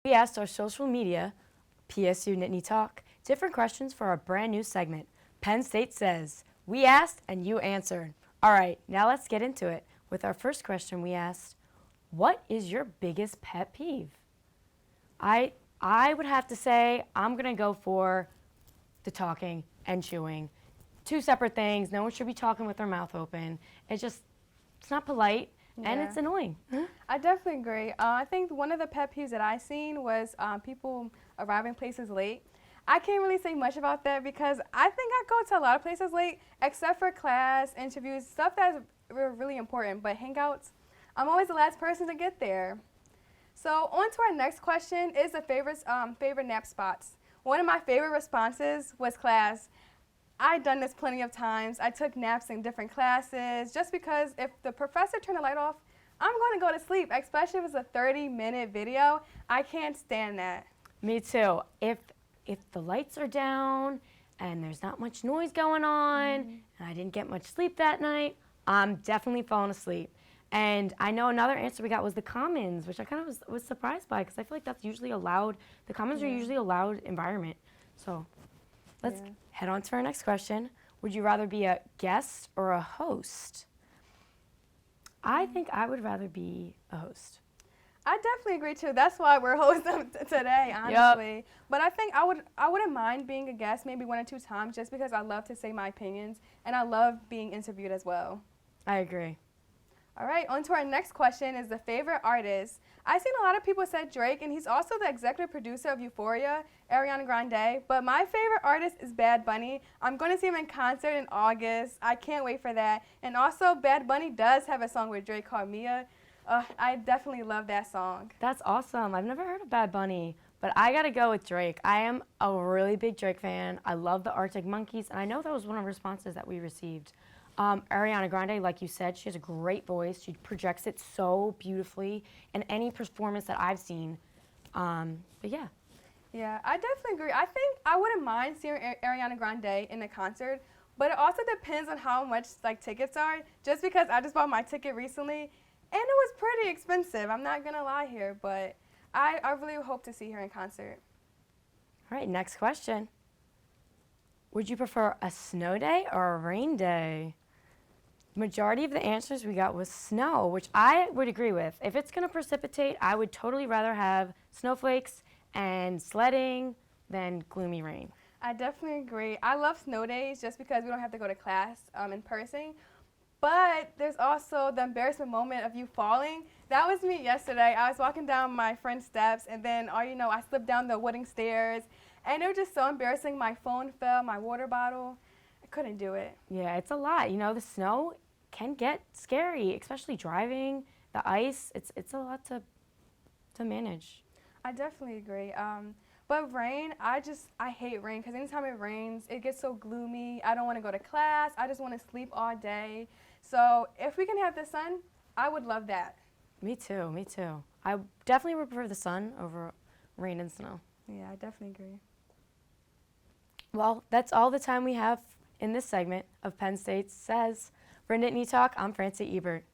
We asked our social media, PSU Nittany Talk, different questions for our brand new segment, Penn State Says. We asked and you answered. All right, now let's get into it. With our first question, we asked, what is your biggest pet peeve? I would have to say I'm going to go for the talking and chewing. Two separate things. No one should be talking with their mouth open. It's not polite. Yeah. And it's annoying. I definitely agree. I think one of the pet peeves that I seen was people arriving places late. I can't really say much about that because I think I go to a lot of places late, except for class, interviews, stuff that's really important. But hangouts, I'm always the last person to get there. So on to our next question is the favorite nap spots. One of my favorite responses was class. I've done this plenty of times. I took naps in different classes just because if the professor turned the light off, I'm going to go to sleep, especially if it's a 30-minute video. I can't stand that. Me too. If the lights are down and there's not much noise going on and I didn't get much sleep that night, I'm definitely falling asleep. And I know another answer we got was the commons, which I kind of was surprised by because I feel like that's usually allowed. The commons are usually a loud environment. So let's head on to our next question. Would you rather be a guest or a host? I think I would rather be a host. I definitely agree too. That's why we're hosting today, honestly. Yep. But I think I wouldn't mind being a guest maybe 1 or 2 times just because I love to say my opinions and I love being interviewed as well. I agree. All right, on to our next question is the favorite artist. I've seen a lot of people said Drake, and he's also the executive producer of Euphoria, Ariana Grande. But my favorite artist is Bad Bunny. I'm going to see him in concert in August. I can't wait for that. And also, Bad Bunny does have a song with Drake called Mia. I definitely love that song. That's awesome. I've never heard of Bad Bunny, but I got to go with Drake. I am a really big Drake fan. I love the Arctic Monkeys, and I know that was one of the responses that we received. Ariana Grande, like you said, she has a great voice. She projects it so beautifully in any performance that I've seen. But yeah. Yeah, I definitely agree. I think I wouldn't mind seeing Ariana Grande in a concert, but it also depends on how much tickets are. Just because I just bought my ticket recently, and it was pretty expensive. I'm not gonna lie here, but I really hope to see her in concert. All right, next question. Would you prefer a snow day or a rain day? Majority of the answers we got was snow, which I would agree with. If it's going to precipitate, I would totally rather have snowflakes and sledding than gloomy rain. I definitely agree. I love snow days just because we don't have to go to class in person. But there's also the embarrassment moment of you falling. That was me yesterday. I was walking down my friend's steps, and then, I slipped down the wooden stairs. And it was just so embarrassing. My phone fell, my water bottle. I couldn't do it. Yeah, it's a lot. The snow can get scary, especially driving, the ice. It's a lot to manage. I definitely agree. But rain, I hate rain because anytime it rains, it gets so gloomy. I don't want to go to class. I just want to sleep all day. So if we can have the sun, I would love that. Me too. I definitely would prefer the sun over rain and snow. Yeah, I definitely agree. Well, that's all the time we have in this segment of Penn State Says. For Nittany Talk, I'm Francie Ebert.